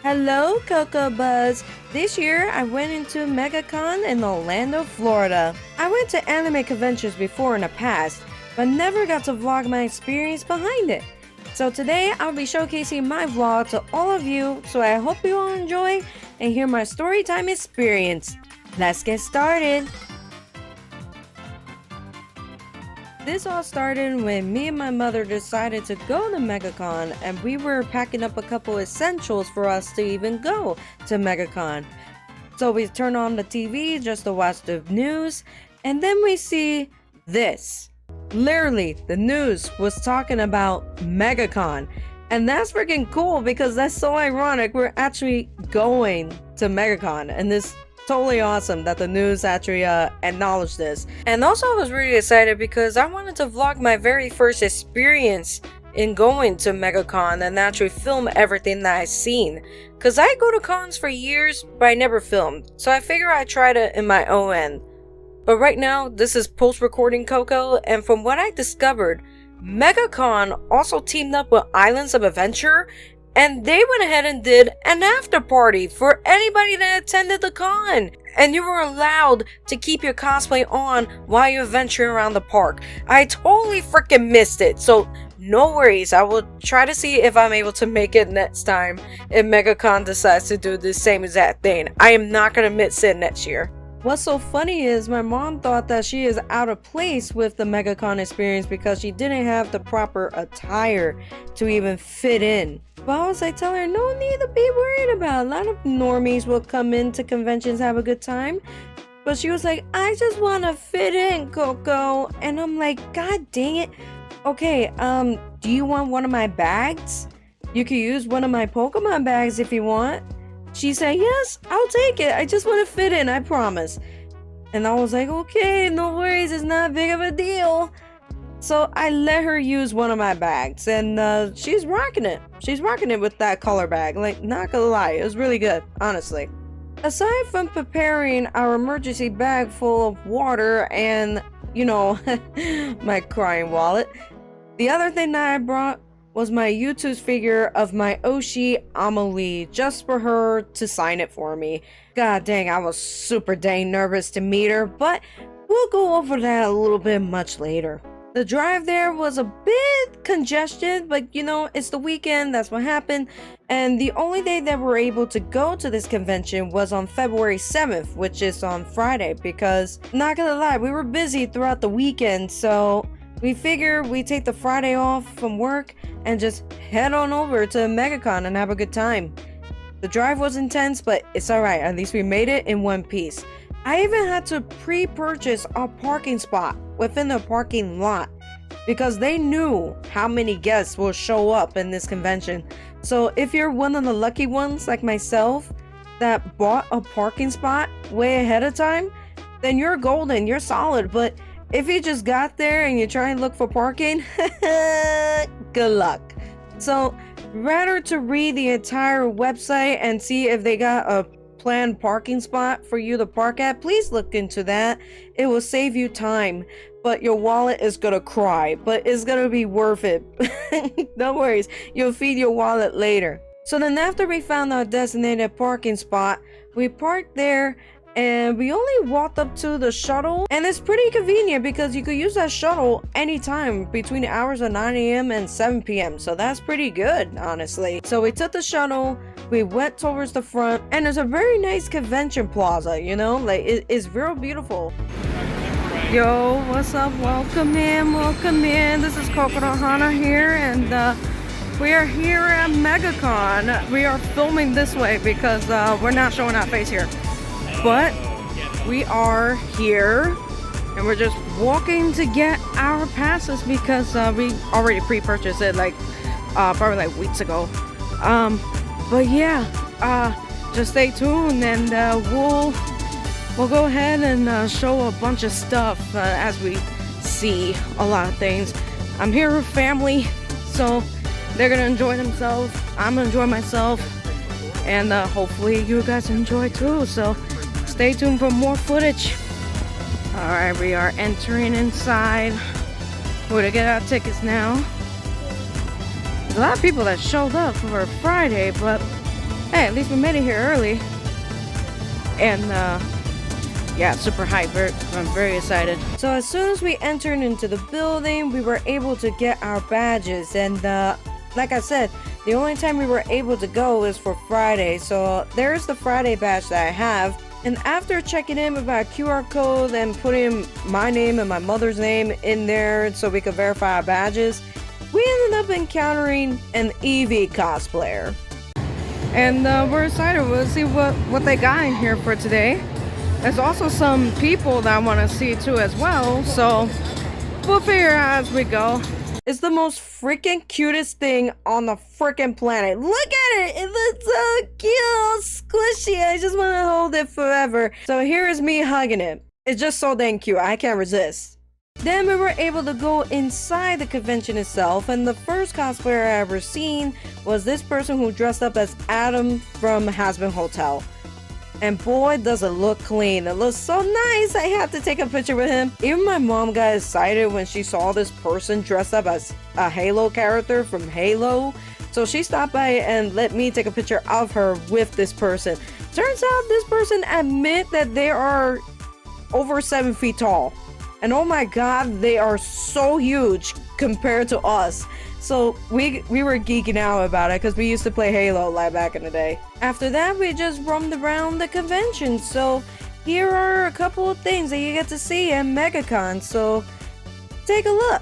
Hello, Coco Buzz. This year, I went into Megacon in Orlando, Florida. I went to anime conventions before in the past, but never got to vlog my experience behind it. So today, I'll be showcasing my vlog to all of you, so I hope you all enjoy and hear my storytime experience. Let's get started. This all started when me and my mother decided to go to Megacon, and we were packing up a couple essentials for us to even go to Megacon. So we turn on the TV just to watch the news, and then we see this. Literally, the news was talking about Megacon, and that's freaking cool because that's so ironic. We're actually going to Megacon, and this totally awesome that the news actually acknowledged this. And also I was really excited because I wanted to vlog my very first experience in going to Megacon and actually film everything that I've seen. Cause I go to cons for years, but I never filmed. So I figure I'd try it in my own end. But right now, this is post-recording Coco, and from what I discovered, Megacon also teamed up with Islands of Adventure, and they went ahead and did an after party for anybody that attended the con. And you were allowed to keep your cosplay on while you adventure around the park. I totally freaking missed it. So no worries. I will try to see if I'm able to make it next time if Megacon decides to do the same exact thing. I am not going to miss it next year. What's so funny is my mom thought that she is out of place with the Megacon experience because she didn't have the proper attire to even fit in. But I was like, tell her, no need to be worried about. A lot of normies will come into conventions, have a good time. But she was like, I just want to fit in, Coco. And I'm like, God dang it. Okay, do you want one of my bags? You can use one of my Pokemon bags if you want. She said, yes, I'll take it. I just want to fit in, I promise. And I was like, okay, no worries. It's not big of a deal. So I let her use one of my bags, and she's rocking it. She's rocking it with that color bag. Like, not gonna lie, it was really good, honestly. Aside from preparing our emergency bag full of water and, you know, my crying wallet, the other thing that I brought was my YouTube's figure of my Oshi Amelie, just for her to sign it for me. God dang, I was super dang nervous to meet her, but we'll go over that a little bit much later. The drive there was a bit congested, but you know, it's the weekend, that's what happened. And the only day that we're able to go to this convention was on February 7th, which is on Friday, because, not gonna lie, we were busy throughout the weekend, so we figured we'd take the Friday off from work and just head on over to Megacon and have a good time. The drive was intense, but it's alright, at least we made it in one piece. I even had to pre-purchase a parking spot within the parking lot because they knew how many guests will show up in this convention. So if you're one of the lucky ones like myself that bought a parking spot way ahead of time, then you're golden, you're solid. But if you just got there and you try and look for parking, good luck. So rather to read the entire website and see if they got a planned parking spot for you to park at, please look into that. It will save you time, but your wallet is gonna cry, but it's gonna be worth it. No worries, you'll feed your wallet later. So then after we found our designated parking spot, we parked there and we only walked up to the shuttle, and it's pretty convenient because you could use that shuttle anytime between the hours of 9 a.m. and 7 p.m. So that's pretty good, honestly. So we took the shuttle, we went towards the front, and there's a very nice convention plaza, you know, like it's real beautiful. Yo, what's up? Welcome in, welcome in. This is Kokoro Hana here, and we are here at Megacon. We are filming this way because we're not showing our face here. But we are here and we're just walking to get our passes because we already pre-purchased it like probably like weeks ago. But yeah, just stay tuned and we'll go ahead and show a bunch of stuff as we see a lot of things. I'm here with family, so they're gonna enjoy themselves. I'm gonna enjoy myself, and hopefully you guys enjoy too. So stay tuned for more footage. Alright, we are entering inside. We're to get our tickets now. There's a lot of people that showed up for Friday, but Hey, at least we made it here early. And yeah, super hyper. I'm very excited. So as soon as we entered into the building, we were able to get our badges. And like I said, the only time we were able to go is for Friday. So there's the Friday badge that I have. And after checking in with my QR code and putting my name and my mother's name in there so we could verify our badges, we ended up encountering an Eevee cosplayer. And we're excited. We'll see what they got in here for today. There's also some people that I want to see too as well, so we'll figure out as we go. It's the most freaking cutest thing on the freaking planet. Look at it! It looks so cute, squishy. I just want to hold it forever. So here is me hugging it. It's just so dang cute. I can't resist. Then we were able to go inside the convention itself, and the first cosplayer I ever seen was this person who dressed up as Adam from Hazbin Hotel. And boy, does it look clean. It looks so nice. I had to take a picture with him. Even my mom got excited when she saw this person dressed up as a Halo character from Halo. So she stopped by and let me take a picture of her with this person. Turns out this person admit that they are over 7 feet tall. And oh my god, they are so huge compared to us. So we were geeking out about it because we used to play Halo like back in the day. After that, we just roamed around the convention. So here are a couple of things that you get to see at Megacon. So take a look.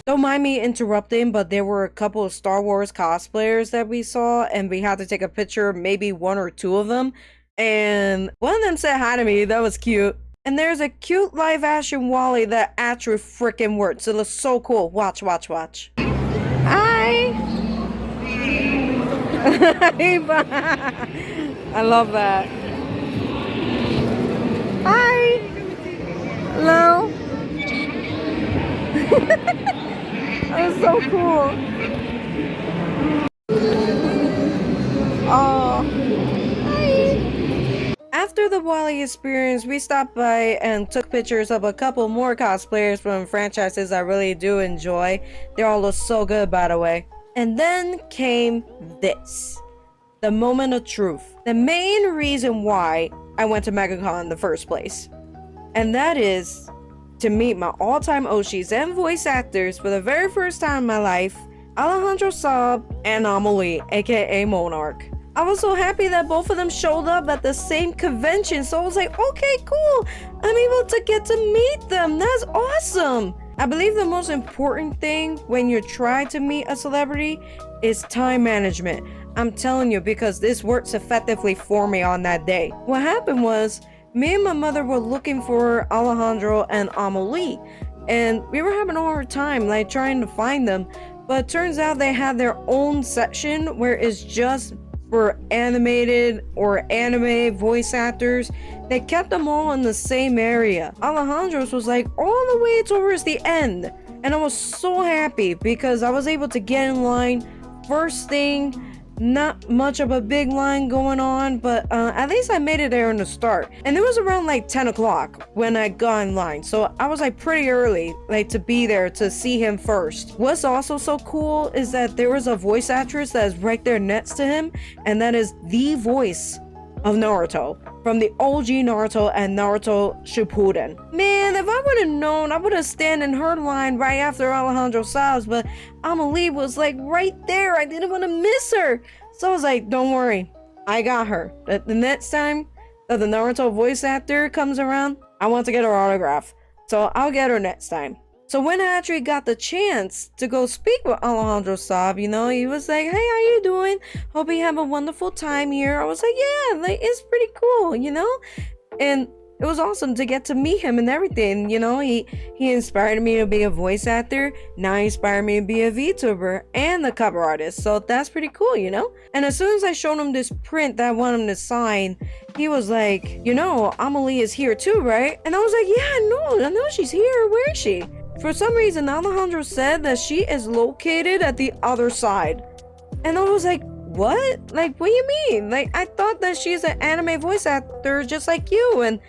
Don't mind me interrupting, but there were a couple of Star Wars cosplayers that we saw, and we had to take a picture, maybe one or two of them. And one of them said hi to me. That was cute. And there's a cute live action Wally that actually freaking works. It looks so cool. Watch, watch, watch. Hi! I love that. Hi! Hello! That was so cool. Oh. Hi. After the Wally experience, we stopped by and took pictures of a couple more cosplayers from franchises I really do enjoy. They all look so good, by the way. And then came this. The moment of truth. The main reason why I went to Megacon in the first place. And that is to meet my all-time Oshis and voice actors for the very first time in my life, Alejandro Saab and Amelie, aka Monarch. I was so happy that both of them showed up at the same convention, so I was like, okay, cool, I'm able to get to meet them. That's awesome. I believe the most important thing when you're trying to meet a celebrity is time management. I'm telling you, because this works effectively for me on that day. What happened was, me and my mother were looking for Alejandro and Amelie, and we were having a hard time, like, trying to find them. But it turns out they had their own section where it's just for animated or anime voice actors. They kept them all in the same area. Alejandro's was like all the way towards the end. And I was so happy because I was able to get in line first thing. Not much of a big line going on, but at least I made it there in the start. And it was around like 10 o'clock when I got in line. So I was like pretty early, like to be there to see him first. What's also so cool is that there was a voice actress that is right there next to him. And that is the voice of Naruto from the OG Naruto and Naruto Shippuden. Man, if I would have known, I would have stand in her line right after Alejandro Saez, but Amelie was like right there. I didn't want to miss her. So I was like, don't worry, I got her. The next time that the Naruto voice actor comes around, I want to get her autograph. So I'll get her next time. So when I actually got the chance to go speak with Alejandro Saez, you know, he was like, hey, how you doing? Hope you have a wonderful time here. I was like, yeah, like, it's pretty cool, you know? And it was awesome to get to meet him and everything, you know? He inspired me to be a voice actor. Now he inspired me to be a VTuber and a cover artist. So that's pretty cool, you know? And as soon as I showed him this print that I want him to sign, he was like, you know, Amelie is here too, right? And I was like, yeah, I know she's here. Where is she? For some reason, Alejandro said that she is located at the other side. And I was like, what? Like, what do you mean? Like, I thought that she's an anime voice actor just like you, and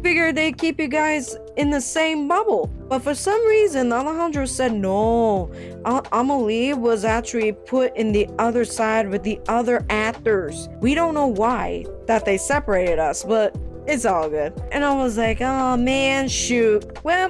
figured they'd keep you guys in the same bubble. But for some reason, Alejandro said no. Amelie was actually put in the other side with the other actors. We don't know why that they separated us, but it's all good. And I was like, oh man, shoot. Well,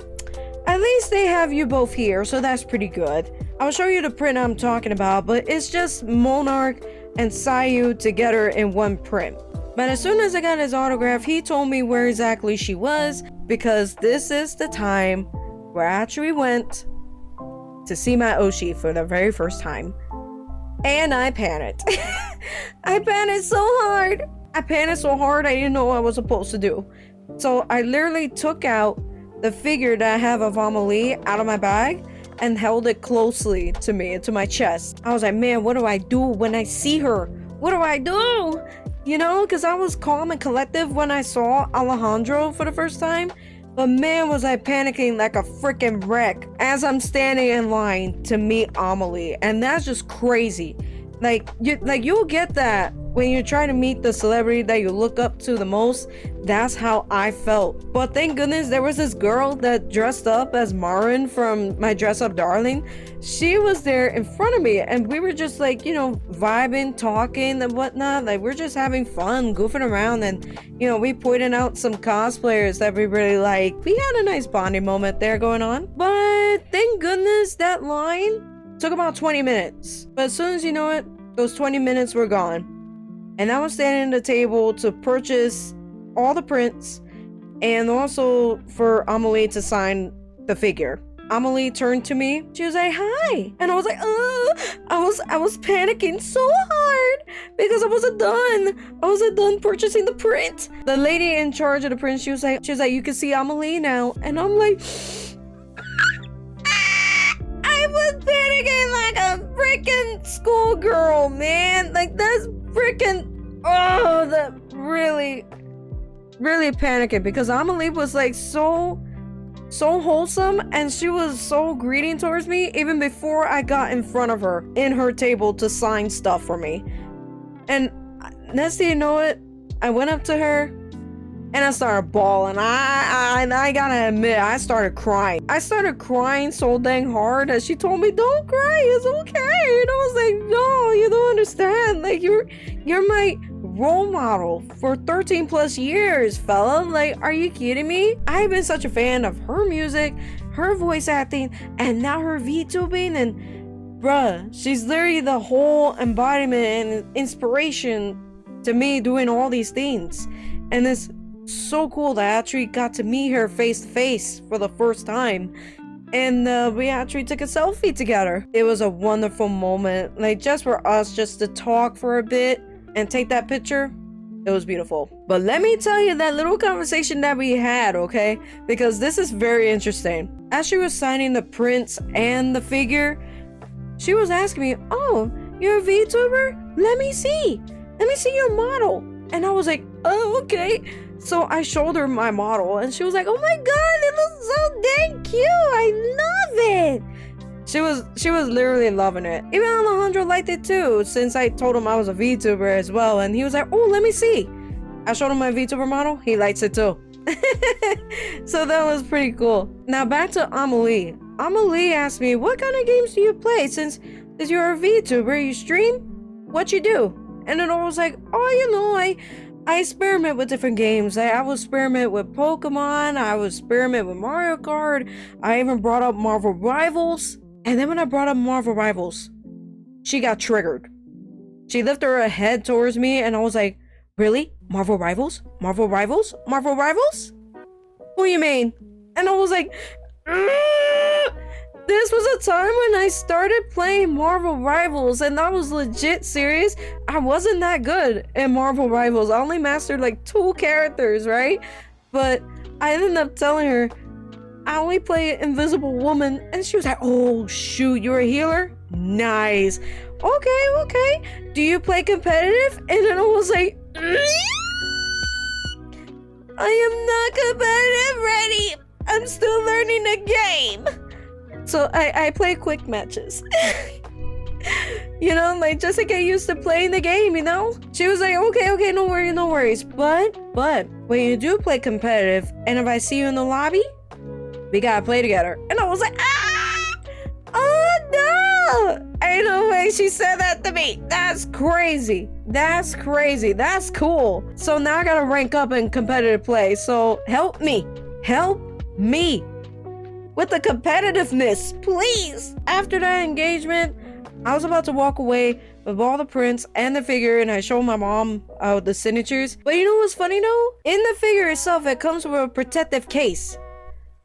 at least they have you both here, so that's pretty good. I'll show you the print I'm talking about, but it's just Monarch and Sayu together in one print. But as soon as I got his autograph, he told me where exactly she was, because this is the time where I actually went to see my Oshi for the very first time. And I panicked. I panicked so hard. I panicked so hard I didn't know what I was supposed to do. So I literally took out the figure that I have of Amelie out of my bag and held it closely to me, to my chest. I was like, man, what do I do when I see her? What do I do? You know, because I was calm and collective when I saw Alejandro for the first time. But man, was I panicking like a freaking wreck as I'm standing in line to meet Amelie. And that's just crazy. You'll get that when you try to meet the celebrity that you look up to the most. That's how I felt. But thank goodness there was this girl that dressed up as Marin from My Dress Up Darling. She was there in front of me, and we were just like, you know, vibing, talking and whatnot. Like, we're just having fun, goofing around, and you know, we pointed out some cosplayers that we really like. We had a nice bonding moment there going on. But thank goodness that line took about 20 minutes. But as soon as you know it, those 20 minutes were gone. And I was standing at the table to purchase all the prints and also for Amelie to sign the figure. Amelie turned to me. She was like, hi. And I was like, I was panicking so hard because I wasn't done purchasing the print. The lady in charge of the print, she was like, you can see Amelie now. And I'm like, I was panicking like a freaking schoolgirl, man. Like, that's freaking, that really panicking, because Amelie was like so wholesome, and she was so greeting towards me even before I got in front of her in her table to sign stuff for me. And next thing you know it, I went up to her and I started bawling. I gotta admit, I started crying. I started crying so dang hard that she told me, don't cry, it's okay. And I was like, no, you don't understand. Like, you're my role model for 13 plus years, fella. Like, are you kidding me? I've been such a fan of her music, her voice acting, and now her VTubing, and bruh, she's literally the whole embodiment and inspiration to me doing all these things. And it's so cool that I actually got to meet her face to face for the first time. And we actually took a selfie together. It was a wonderful moment, like just for us just to talk for a bit and take that picture. It was beautiful. But let me tell you that little conversation that we had, okay? Because this is very interesting. As she was signing the prints and the figure, she was asking me, "Oh, you're a VTuber? Let me see. Let me see your model." And I was like, "Oh, okay." So I showed her my model and she was like, "Oh my god, it looks so dang cute. I love it." She was literally loving it. Even Alejandro liked it too, since I told him I was a VTuber as well, and he was like, "Oh, let me see." I showed him my VTuber model. He likes it too. So that was pretty cool. Now back to Amelie. Amelie asked me, "What kind of games do you play? Since you're a VTuber, you stream? What you do?" And then I was like, "Oh, you know, I experiment with different games. I would experiment with Pokemon. I would experiment with Mario Kart. I even brought up Marvel Rivals." And then when I brought up Marvel Rivals, she got triggered. She lifted her head towards me and I was like, "Really? Marvel Rivals? Marvel Rivals? Marvel Rivals? What do you mean?" And I was like, this was a time when I started playing Marvel Rivals and I was legit serious. I wasn't that good in Marvel Rivals. I only mastered like 2 characters, right? But I ended up telling her, "I only play Invisible Woman," and she was like, "Oh shoot, you're a healer? Nice. Okay. Do you play competitive?" And then I was like, "I am not competitive ready. I'm still learning the game." So I play quick matches. You know, like just to get used to playing the game, you know? She was like, okay, no worries. But when you do play competitive, and if I see you in the lobby, we gotta play together. And I was like, oh no! Ain't no way she said that to me. That's crazy. That's cool. So now I gotta rank up in competitive play. So help me with the competitiveness, please. After that engagement, I was about to walk away with all the prints and the figure, and I showed my mom the signatures. But you know what's funny though? In the figure itself, it comes with a protective case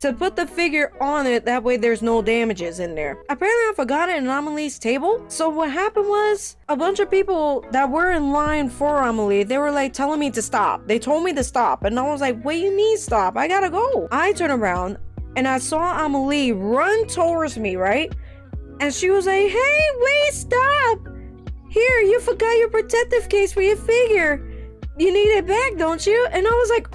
to put the figure on it, that way there's no damages in there. Apparently I forgot it in Amelie's table. So what happened was, a bunch of people that were in line for Amelie, they were like telling me to stop. They told me to stop, and I was like, "What do you mean stop? I gotta go." I turned around and I saw Amelie run towards me, right? And she was like, "Hey, wait, stop. Here, you forgot your protective case for your figure. You need it back, don't you?" And I was like,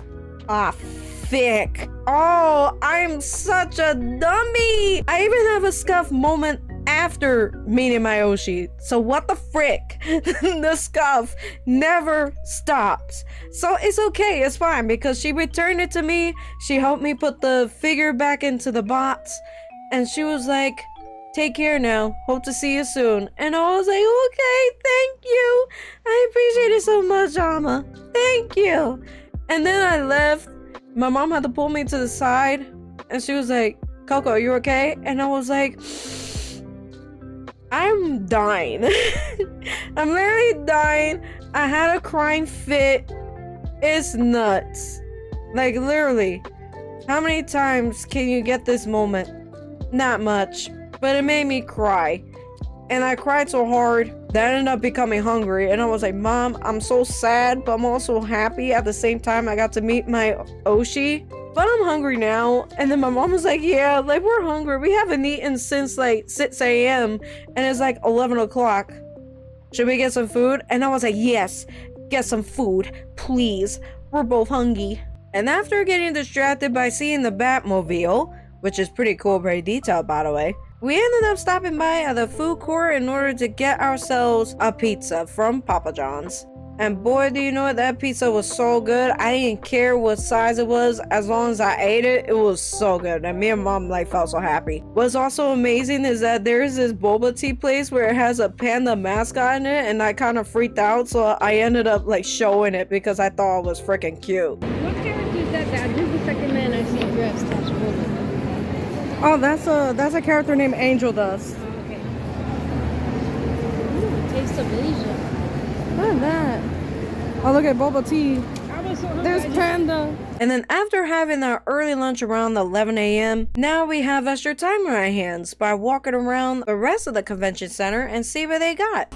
thick. Oh, I'm such a dummy. I even have a scuff moment after meeting my Oshi. So what the frick? The scuff never stops. So it's okay, it's fine, because she returned it to me. She helped me put the figure back into the box. And she was like, "Take care now. Hope to see you soon." And I was like, "Okay, thank you. I appreciate it so much, Ama. Thank you." And then I left. My mom had to pull me to the side, and she was like, "Coco, are you okay?" And I was like, I'm dying. I'm literally dying. I had a crying fit. It's nuts. Like, literally. How many times can you get this moment? Not much. But it made me cry. And I cried so hard that I ended up becoming hungry. And I was like, "Mom, I'm so sad, but I'm also happy." At the same time, I got to meet my Oshi. But I'm hungry now. And then my mom was like, "Yeah, like, we're hungry. We haven't eaten since like 6 a.m. And it's like 11 o'clock. Should we get some food?" And I was like, "Yes, get some food, please. We're both hungry." And after getting distracted by seeing the Batmobile, which is pretty cool, very detailed, by the way, we ended up stopping by at the food court in order to get ourselves a pizza from Papa John's. And boy, do you know what? That pizza was so good. I didn't care what size it was. As long as I ate it, it was so good. And me and mom like felt so happy. What's also amazing is that there's this boba tea place where it has a panda mascot in it, and I kind of freaked out. So I ended up like showing it because I thought it was freaking cute. What character is that? This is the second man I see dressed as a woman. Oh, that's a character named Angel Dust. Oh, okay. Ooh, Taste of Asia. Look at that. Oh, look at boba tea. I was so hungry. There's panda. And then after having our early lunch around 11 a.m., now we have extra time on our hands by walking around the rest of the convention center and see what they got.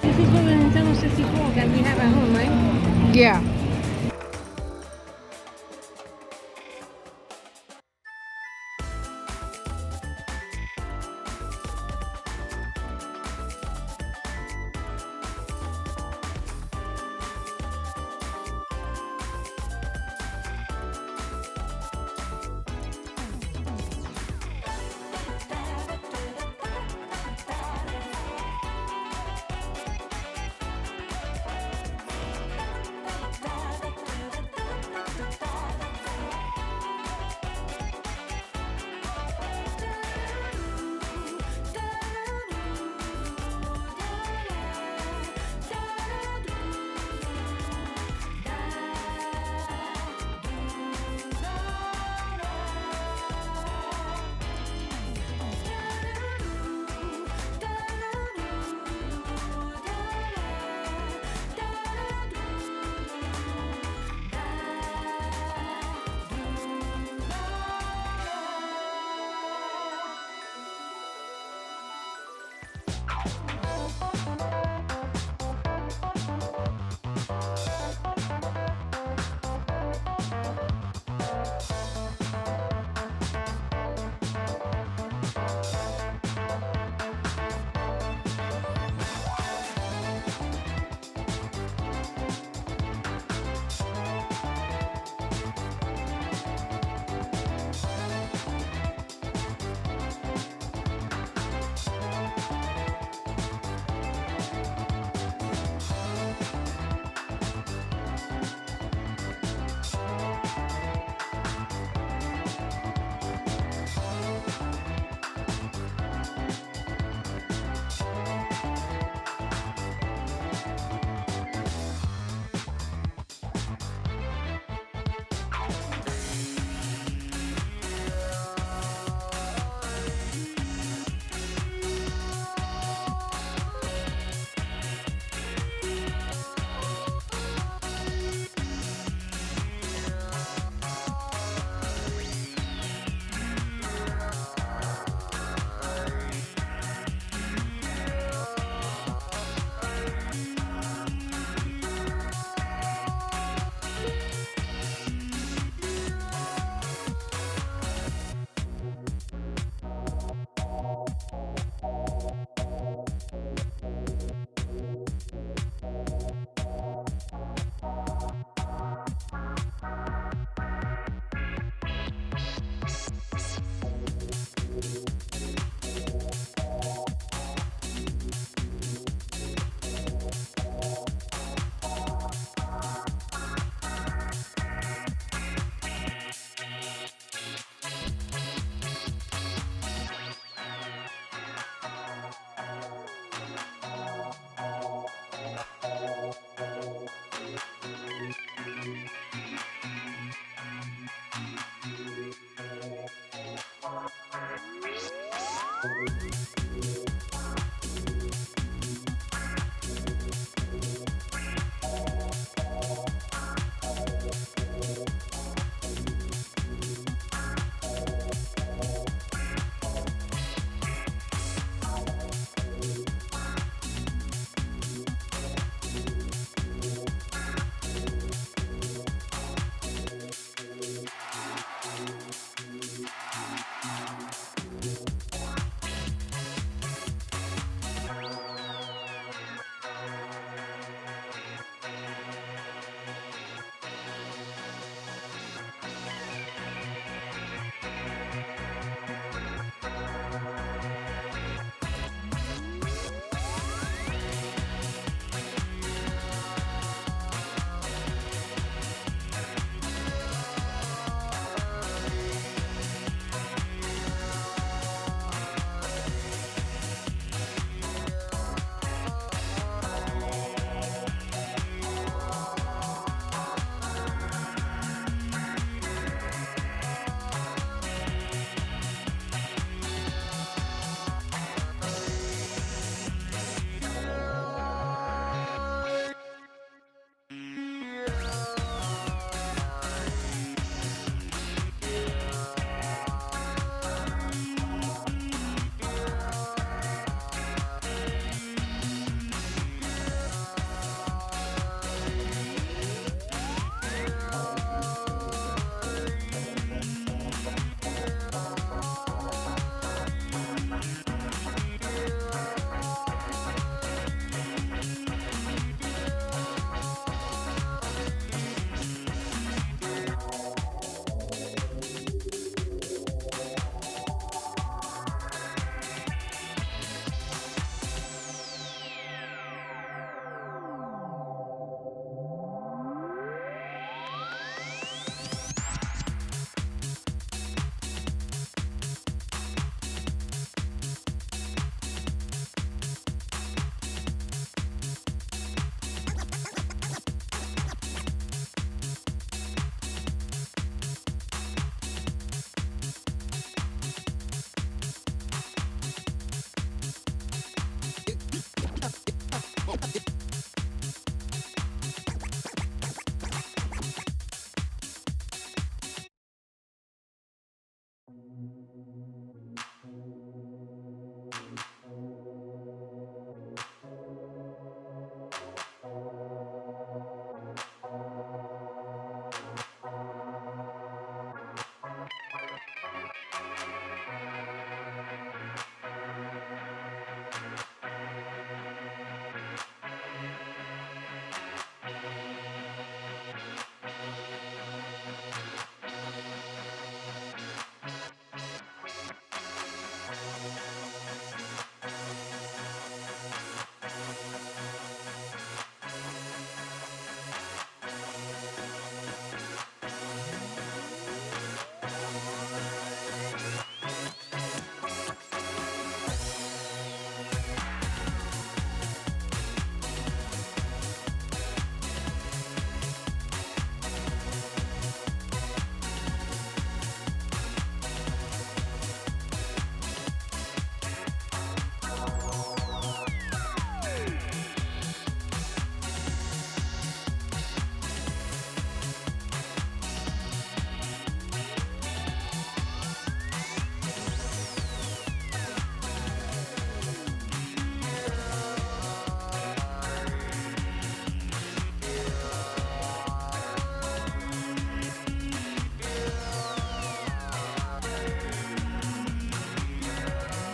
This is what the Nintendo 64 that we have at home, right? Yeah.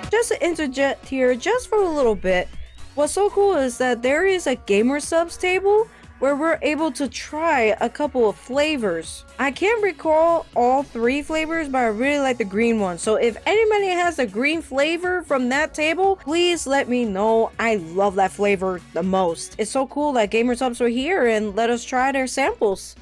Just to interject here just for a little bit, what's so cool is that there is a gamer subs table where we're able to try a couple of flavors. I can't recall all 3 flavors, but I really like the green one. So if anybody has a green flavor from that table, please let me know. I love that flavor the most. It's so cool that gamer subs were here and let us try their samples.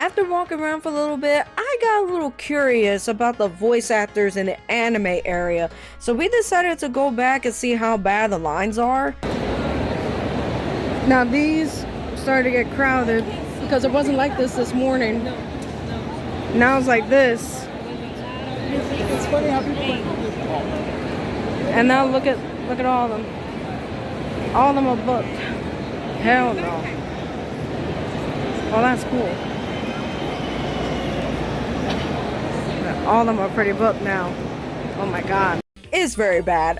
After walking around for a little bit, I got a little curious about the voice actors in the anime area, so we decided to go back and see how bad the lines are. Now these started to get crowded because it wasn't like this morning. Now it's like this. It's funny how people. And now look at all of them. All of them are booked. Hell no. Well, that's cool. All of them are pretty booked now. Oh my god. It's very bad.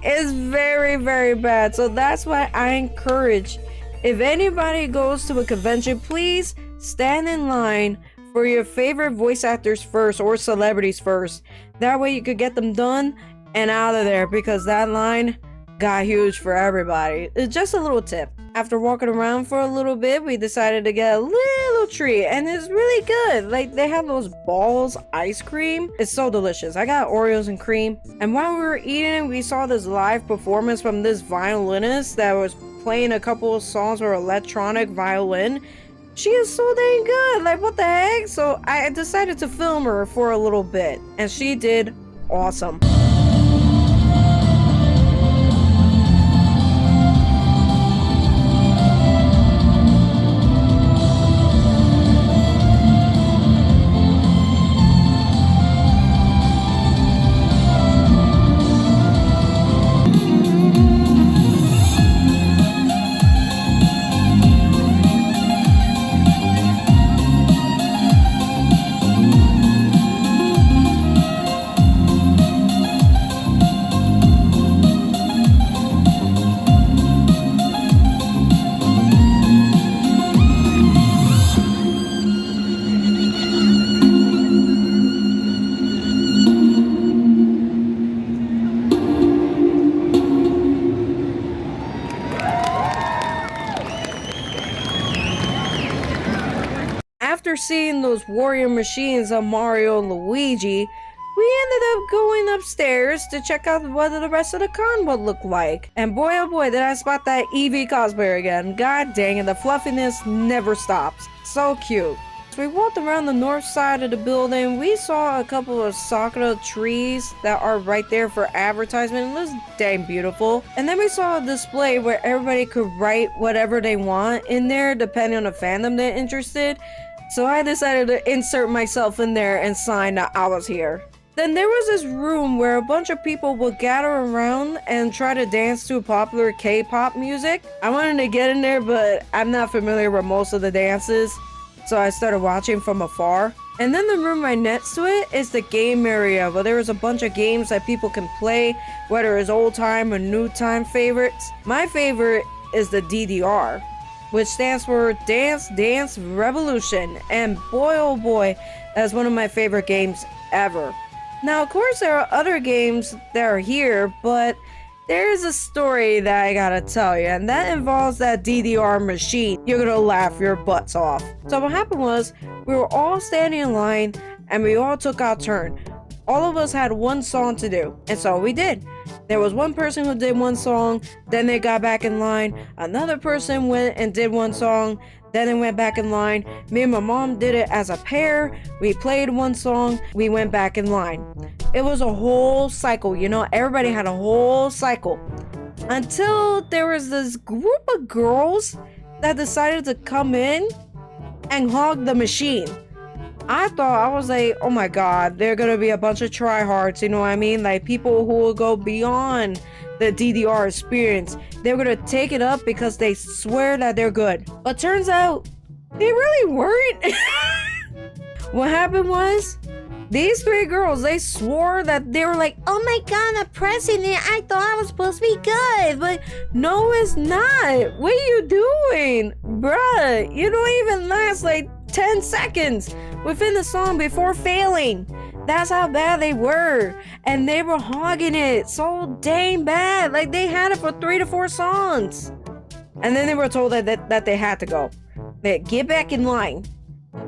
It's very, very bad. So that's why I encourage, if anybody goes to a convention, please stand in line for your favorite voice actors first or celebrities first. That way you could get them done and out of there, because that line got huge for everybody. It's just a little tip. After walking around for a little bit, we decided to get a little treat, and it's really good. Like, they have those balls ice cream. It's so delicious. I got Oreos and cream. And while we were eating, we saw this live performance from this violinist that was playing a couple of songs for electronic violin. She is so dang good. Like, what the heck? So I decided to film her for a little bit, and she did awesome. After seeing those warrior machines of Mario and Luigi, we ended up going upstairs to check out what the rest of the con would look like. And boy oh boy, did I spot that Eevee cosplayer again. God dang it, the fluffiness never stops. So cute. As we walked around the north side of the building, we saw a couple of sakura trees that are right there for advertisement. It was dang beautiful. And then we saw a display where everybody could write whatever they want in there depending on the fandom they're interested. So I decided to insert myself in there and sign that I was here. Then there was this room where a bunch of people would gather around and try to dance to popular K-pop music. I wanted to get in there, but I'm not familiar with most of the dances, so I started watching from afar. And then the room right next to it is the game area, where there is a bunch of games that people can play, whether it's old time or new time favorites. My favorite is the DDR, which stands for Dance Dance Revolution, and boy oh boy, that's one of my favorite games ever. Now, of course, there are other games that are here, but there's a story that I gotta tell you, and that involves that DDR machine. You're gonna laugh your butts off. So what happened was, we were all standing in line, and we all took our turn. All of us had one song to do, and so we did. There was one person who did one song, then they got back in line. Another person went and did one song, then they went back in line. Me and my mom did it as a pair. We played one song, we went back in line. It was a whole cycle, you know, everybody had a whole cycle. Until there was this group of girls that decided to come in and hog the machine. I was like, oh my god, they're gonna be a bunch of tryhards, you know what I mean? Like people who will go beyond the DDR experience. They're gonna take it up because they swear that they're good. But turns out, they really weren't. What happened was, these three girls, they swore that they were like, oh my god, I'm pressing it. I thought I was supposed to be good. But no, it's not. What are you doing? Bruh, you don't even last like 10 seconds within the song before failing. That's how bad they were. And they were hogging it so dang bad. Like they had it for 3 to 4 songs. And then they were told that they had to go. They get back in line.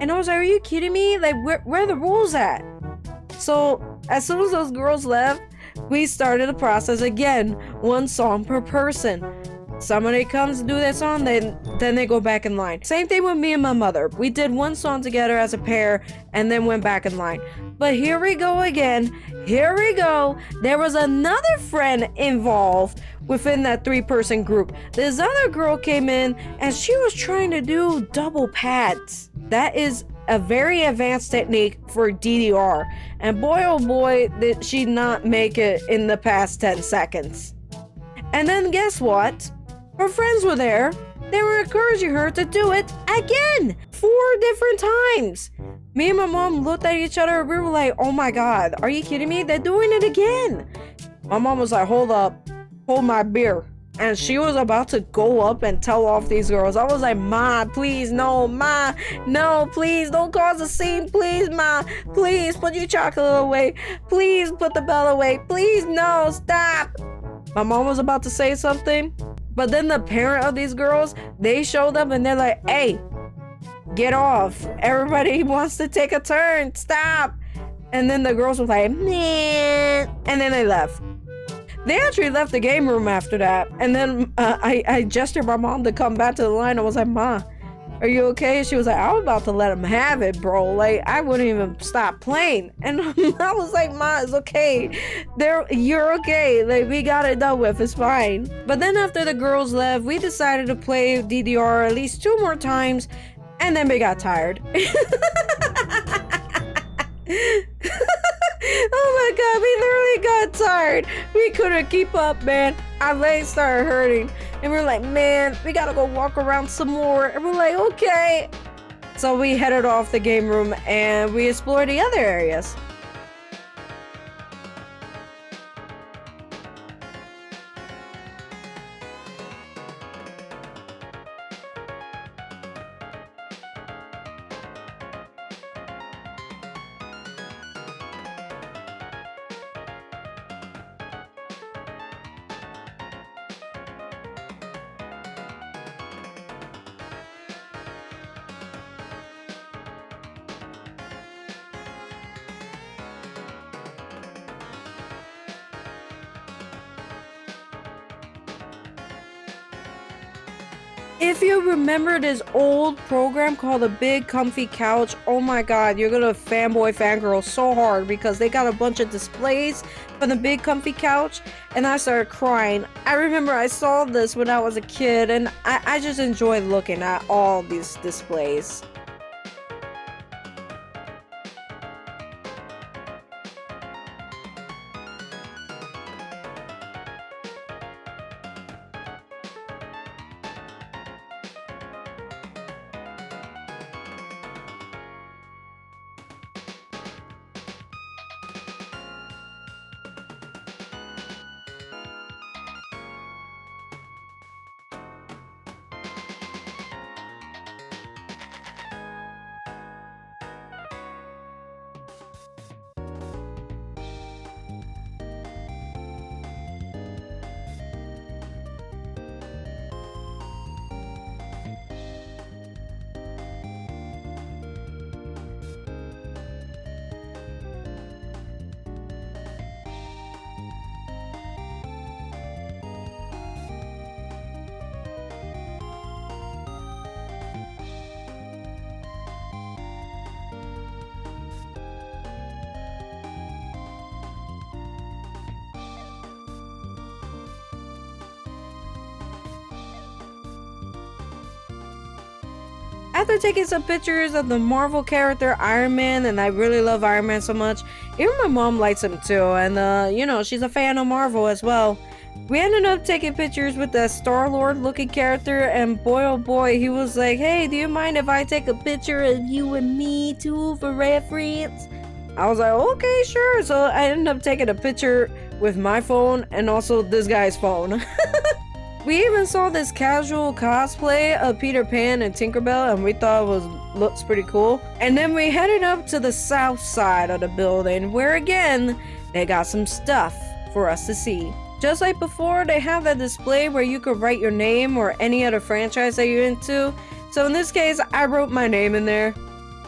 And I was like, are you kidding me? Like where are the rules at? So as soon as those girls left, we started the process again. One song per person. Somebody comes to do that song, then they go back in line. Same thing with me and my mother. We did one song together as a pair and then went back in line. But here we go again. Here we go. There was another friend involved within that 3-person group. This other girl came in and she was trying to do double pads. That is a very advanced technique for DDR. And boy oh boy, did she not make it in the past 10 seconds. And then guess what? Her friends were there. They were encouraging her to do it again 4 different times. Me and my mom looked at each other. We were like, oh my god, are you kidding me? They're doing it again. My mom was like, hold up, hold my beer. And she was about to go up and tell off these girls. I was like, Ma, please, no, Ma, no, please, don't cause a scene, please, Ma, please, put your chocolate away, please, put the bell away, please, no, stop. My mom was about to say something, but then the parent of these girls, they showed up and they're like, hey, get off. Everybody wants to take a turn. Stop. And then the girls were like, man. And then they left. They actually left the game room after that. And then I gestured my mom to come back to the line. I was like, Ma, are you okay? She was like, I was about to let him have it, bro. Like, I wouldn't even stop playing. And I was like, Ma, it's okay. You're okay. Like, we got it done with. It's fine. But then after the girls left, we decided to play DDR at least 2 more times. And then we got tired. Oh my god, we literally got tired. We couldn't keep up, man. Our legs started hurting. And we're like, man, we gotta go walk around some more. And we're like, okay. So we headed off the game room and we explored the other areas. If you remember this old program called The Big Comfy Couch, oh my god, you're gonna fanboy fangirl so hard because they got a bunch of displays for the Big Comfy Couch and I started crying. I remember I saw this when I was a kid and I just enjoyed looking at all these displays. after taking some pictures of the Marvel character Iron Man, and I really love Iron Man so much, even my mom likes him too, and you know, she's a fan of Marvel as well. We ended up taking pictures with the Star-Lord looking character, and boy oh boy, he was like, hey, do you mind if I take a picture of you and me too for reference? I was like, okay, sure. So I ended up taking a picture with my phone and also this guy's phone. We even saw this casual cosplay of Peter Pan and Tinkerbell, and we thought it looks pretty cool. And then we headed up to the south side of the building, where again, they got some stuff for us to see. Just like before, they have that display where you could write your name or any other franchise that you're into. So in this case, I wrote my name in there.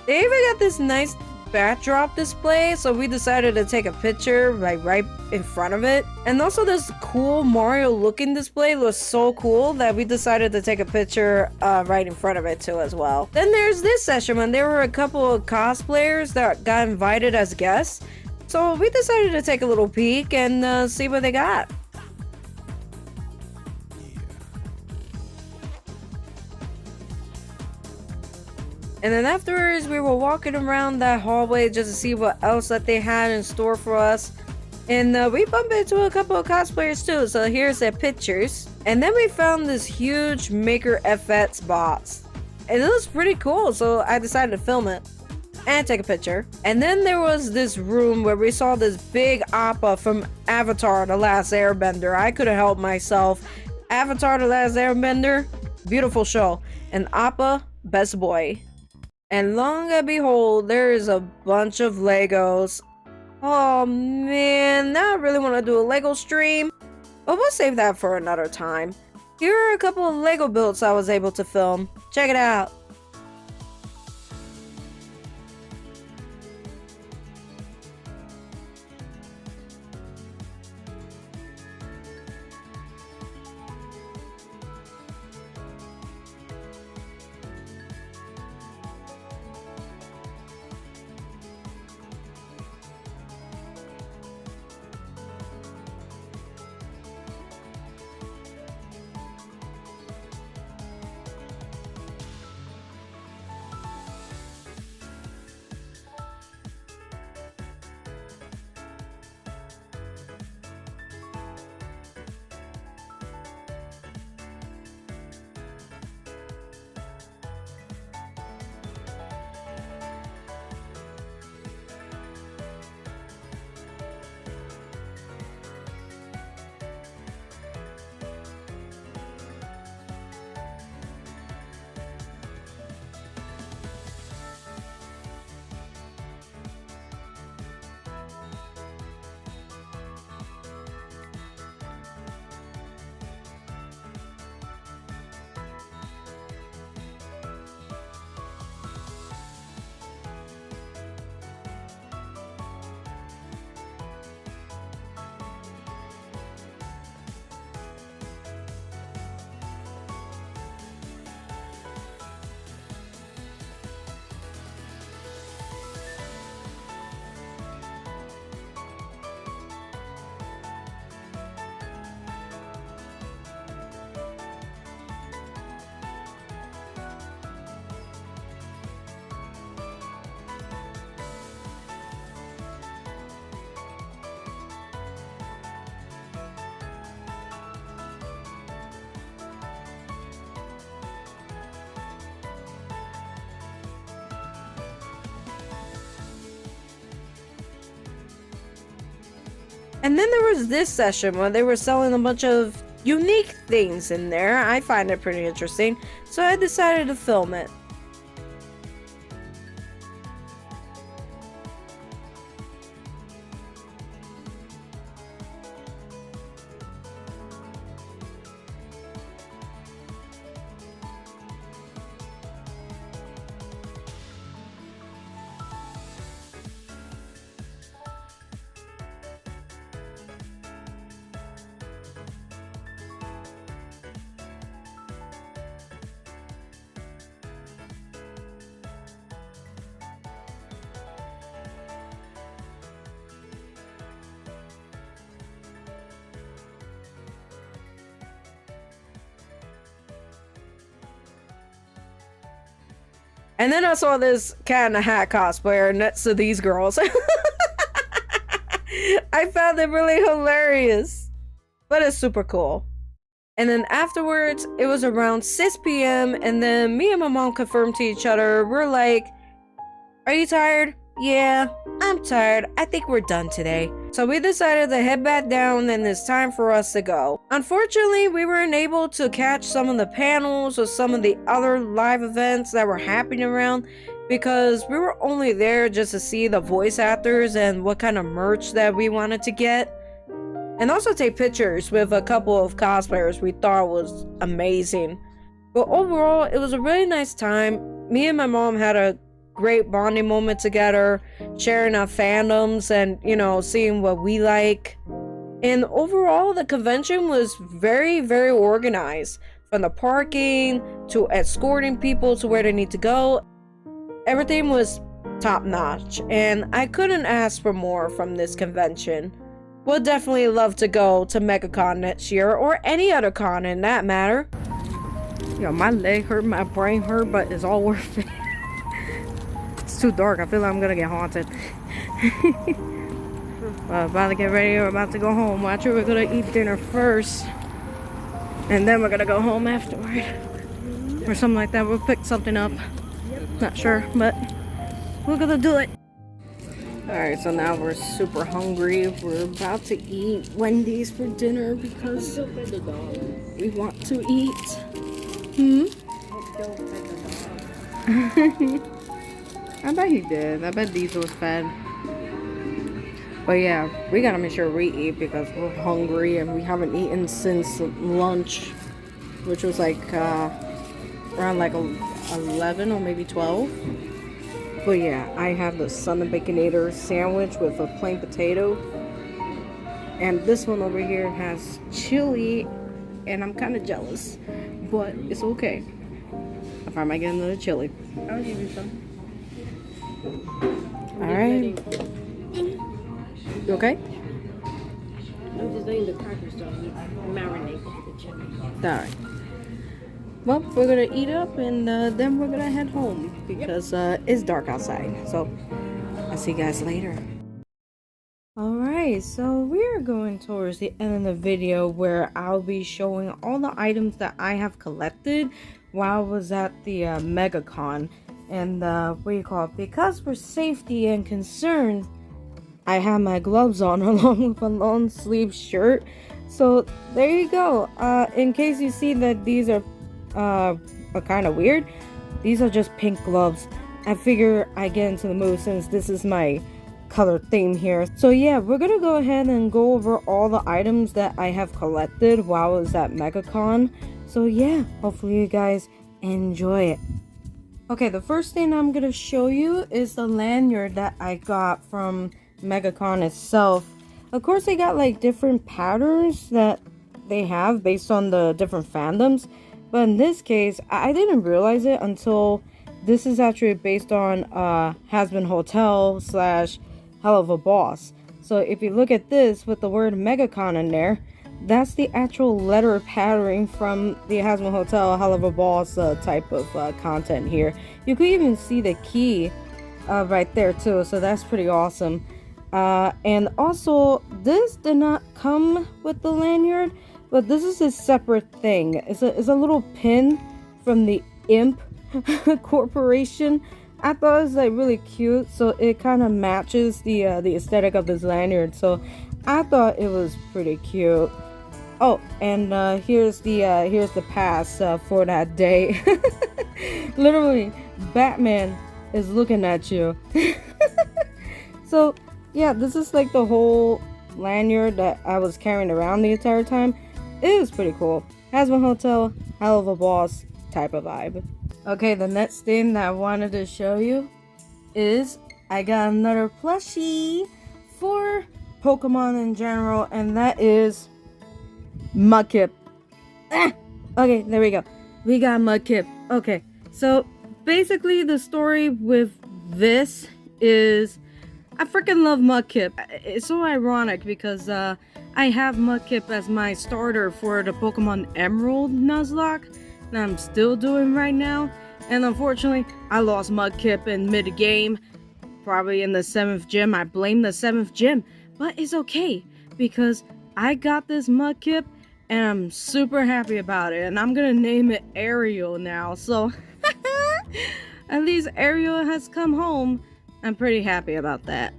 They even got this nice backdrop display, so we decided to take a picture right in front of it. And also this cool Mario looking display was so cool that we decided to take a picture right in front of it too as well. Then there's this session when there were a couple of cosplayers that got invited as guests. So we decided to take a little peek and see what they got. And then afterwards, we were walking around that hallway just to see what else that they had in store for us. And we bumped into a couple of cosplayers too, so here's their pictures. And then we found this huge Maker FX box. And it was pretty cool, so I decided to film it and take a picture. And then there was this room where we saw this big Appa from Avatar: The Last Airbender. I couldn't help myself. Avatar: The Last Airbender, beautiful show. And Appa, best boy. And long and behold, there is a bunch of Legos. Oh man, now I really want to do a Lego stream. But we'll save that for another time. Here are a couple of Lego builds I was able to film. Check it out. And then there was this session where they were selling a bunch of unique things in there. I find it pretty interesting, so I decided to film it. And then I saw this Cat in a Hat cosplayer next to these girls. I found it really hilarious, but it's super cool. And then afterwards, it was around 6 p.m. and then me and my mom confirmed to each other. We're like, "Are you tired?" "Yeah, I'm tired. I think we're done today." So we decided to head back down and it's time for us to go. Unfortunately, we weren't able to catch some of the panels or some of the other live events that were happening around because we were only there just to see the voice actors and what kind of merch that we wanted to get. And also take pictures with a couple of cosplayers we thought was amazing. But overall, it was a really nice time. Me and my mom had a great bonding moment together, sharing our fandoms and, seeing what we like. And overall, the convention was very, very organized. From the parking to escorting people to where they need to go. Everything was top notch. And I couldn't ask for more from this convention. We'll definitely love to go to Megacon next year, or any other con in that matter. My leg hurt, my brain hurt, but it's all worth it. It's too dark, I feel like I'm gonna get haunted. About to get ready, we're about to go home. Actually, we're gonna eat dinner first, and then we're gonna go home afterward. Or something like that, we'll pick something up. Not sure, but we're gonna do it. Alright, so now we're super hungry. We're about to eat Wendy's for dinner because we want to eat. I bet he did. I bet Diesel was fed. But yeah, we gotta make sure we eat because we're hungry and we haven't eaten since lunch, which was like around like 11 or maybe 12. But yeah, I have the Sun and Baconator sandwich with a plain potato. And this one over here has chili, and I'm kind of jealous. But it's okay. I probably might get another chili. I'll give you some. Alright. You okay? I'm just letting the crackers marinate the chili. Alright. Well, we're gonna eat up and then we're gonna head home because it's dark outside. So I'll see you guys later. Alright, so we're going towards the end of the video where I'll be showing all the items that I have collected while I was at the Megacon. And because for safety and concern, I have my gloves on along with a long sleeve shirt. So there you go. In case you see that these are kind of weird, these are just pink gloves. I figure I get into the mood since this is my color theme here. So yeah, we're gonna go ahead and go over all the items that I have collected while I was at Megacon. So yeah, hopefully you guys enjoy it. Okay, the first thing I'm gonna show you is the lanyard that I got from Megacon itself. Of course, they got like different patterns that they have based on the different fandoms. But in this case, I didn't realize it until this is actually based on Has-Been Hotel / Hell of a Boss. So if you look at this with the word Megacon in there, that's the actual letter patterning from the Has-Been Hotel Hell of a Boss type of content here. You could even see the key right there too, so that's pretty awesome. And also, this did not come with the lanyard, but this is a separate thing. It's a little pin from the Imp Corporation. I thought it was like really cute, so it kind of matches the aesthetic of this lanyard. So I thought it was pretty cute. Oh, and here's the pass for that day. Literally, Batman is looking at you. So yeah, this is like the whole lanyard that I was carrying around the entire time. It is pretty cool. Has-Been Hotel, Hell of a Boss type of vibe. Okay, the next thing that I wanted to show you is I got another plushie for Pokemon in general, and that is Mudkip. Okay, there we go. We got Mudkip. Okay, so basically the story with this is I freaking love Mudkip. It's so ironic because I have Mudkip as my starter for the Pokemon Emerald Nuzlocke that I'm still doing right now. And unfortunately, I lost Mudkip in mid-game. Probably in the 7th gym. I blame the 7th gym. But it's okay. Because I got this Mudkip. And I'm super happy about it. And I'm gonna name it Ariel now. So, at least Ariel has come home. I'm pretty happy about that.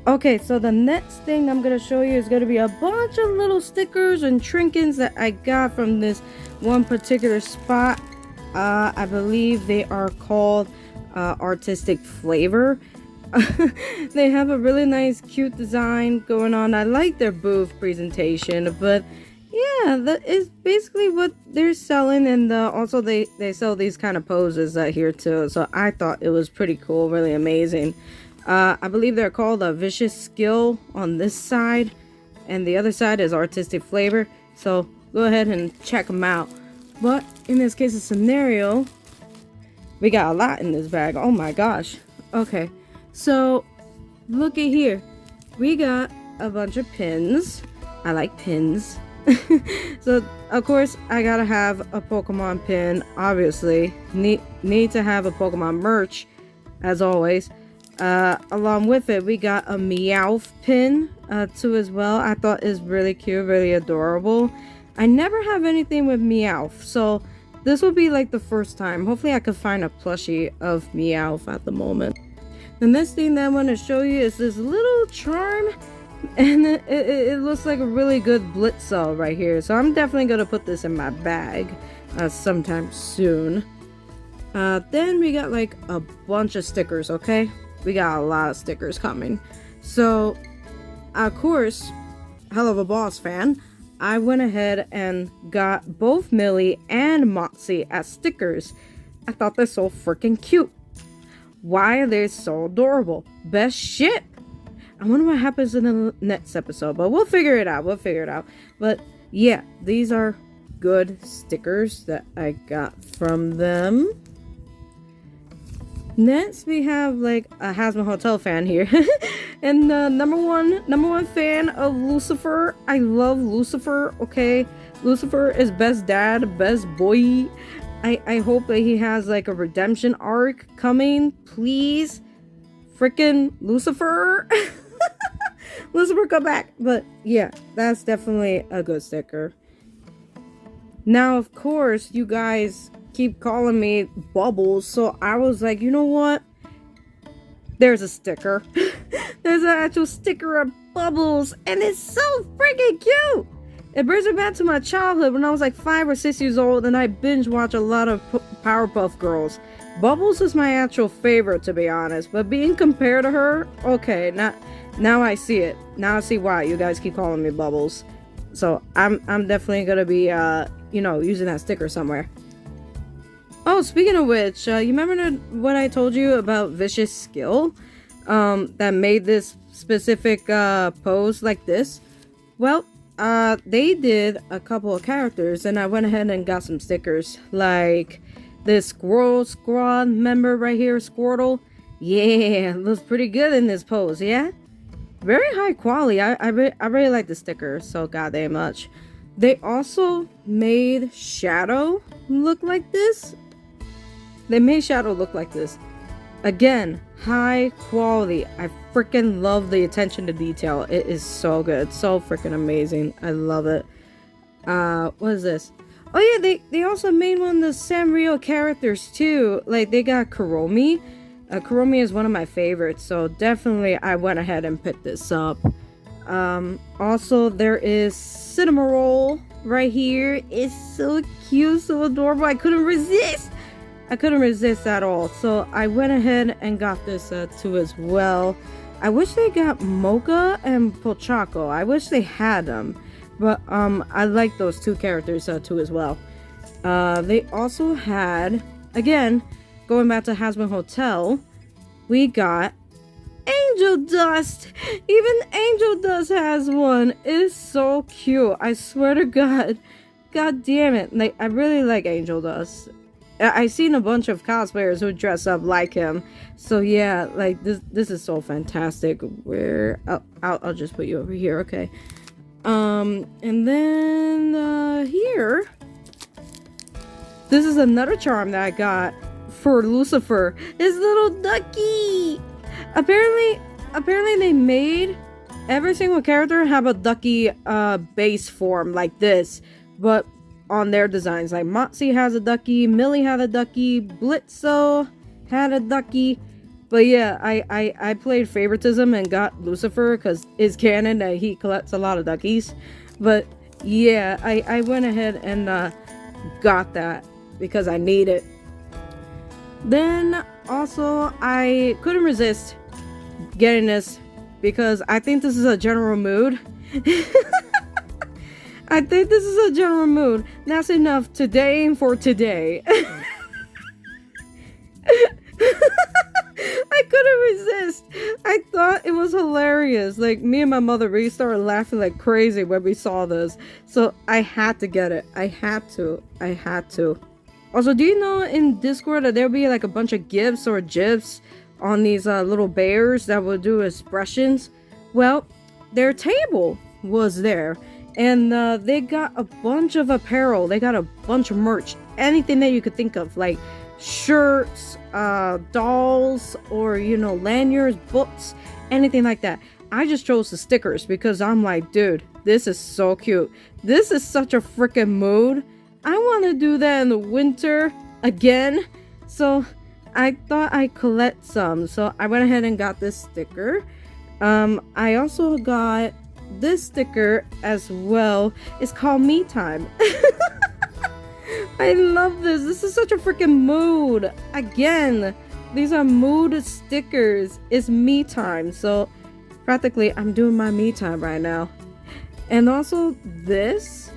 Okay, so the next thing I'm gonna show you is gonna be a bunch of little stickers and trinkets that I got from this one particular spot. I believe they are called Artistic Flavor. They have a really nice, cute design going on. I like their booth presentation, but yeah, that is basically what they're selling. And also they sell these kind of poses here too. So I thought it was pretty cool, really amazing. I believe they're called a Vicious Skill on this side, and the other side is Artistic Flavor. So go ahead and check them out. But in this case of scenario, we got a lot in this bag. Oh my gosh. Okay, so look at here. We got a bunch of pins. I like pins. So of course I gotta have a Pokemon pin. Obviously, need to have a Pokemon merch, as always. Along with it, we got a Meowth pin too as well. I thought is really cute, really adorable. I never have anything with Meowth, so this will be like the first time. Hopefully I could find a plushie of Meowth at the moment. The next thing that I want to show you is this little charm, and it looks like a really good Blitzel right here. So I'm definitely going to put this in my bag sometime soon. Then we got like a bunch of stickers, okay? We got a lot of stickers coming. So, of course, hell of a boss fan, I went ahead and got both Millie and Moxie as stickers. I thought they're so freaking cute. Why are they so adorable? Best shit. I wonder what happens in the next episode, but we'll figure it out. But yeah, these are good stickers that I got from them. Next, we have like a Hazma Hotel fan here, and number one fan of Lucifer. I love Lucifer. Okay, Lucifer is best dad, best boy. I hope that he has like a redemption arc coming. Please, freaking Lucifer, Lucifer, come back. But yeah, that's definitely a good sticker. Now, of course, you guys keep calling me Bubbles, so I was like, you know what, there's a sticker. There's an actual sticker of Bubbles, and it's so freaking cute. It brings me back to my childhood when I was like 5 or 6 years old, and I binge watch a lot of Powerpuff Girls. Bubbles is my actual favorite, to be honest, but being compared to her, okay, now I see it. Now I see why you guys keep calling me Bubbles. So I'm definitely gonna be using that sticker somewhere. Oh, speaking of which, you remember what I told you about Vicious Skill? That made this specific pose like this? Well, they did a couple of characters, and I went ahead and got some stickers. Like this Squirrel Squad member right here, Squirtle. Yeah, looks pretty good in this pose, yeah? Very high quality. I really like the sticker so goddamn much. They also made Shadow look like this. Again, high quality. I freaking love the attention to detail. It is so good. So freaking amazing. I love it. What is this? Oh yeah, they also made one of the Sanrio characters too. Like they got Kuromi. Kuromi is one of my favorites, so definitely I went ahead and picked this up. Also there is Cinnamoroll right here. It's so cute, so adorable. I couldn't resist at all, so I went ahead and got this too as well. I wish they got Mocha and Pochaco. I wish they had them, but I like those two characters too as well. They also had, again, going back to Hazma Hotel, we got Angel Dust. Even Angel Dust has one. It's so cute. I swear to God. God damn it. Like, I really like Angel Dust. I've seen a bunch of cosplayers who dress up like him. So yeah, like this is so fantastic. Where I'll just put you over here, okay. And then here, this is another charm that I got for Lucifer, his little ducky. Apparently they made every single character have a ducky base form like this, but on their designs. Like Motzi has a ducky, Millie had a ducky, Blitzo had a ducky. But yeah, I played favoritism and got Lucifer because it's canon that he collects a lot of duckies. But yeah, I went ahead and got that because I need it. Then also I couldn't resist getting this because I think this is a general mood. I think this is a general mood. That's enough today for today. I couldn't resist. I thought it was hilarious. Like, me and my mother, we started laughing like crazy when we saw this. So I had to get it. I had to. Also, do you know in Discord that there'll be like a bunch of GIFs or GIFs on these little bears that will do expressions? Well, their table was there. And they got a bunch of apparel. They got a bunch of merch. Anything that you could think of. Like shirts, dolls, or, you know, lanyards, books, anything like that. I just chose the stickers because I'm like, dude, this is so cute. This is such a freaking mood. I want to do that in the winter again. So I thought I'd collect some. So I went ahead and got this sticker. I also got this sticker as well. It's called Me Time. I love this. This is such a freaking mood. Again, these are mood stickers. It's me time. So practically I'm doing my me time right now. And also this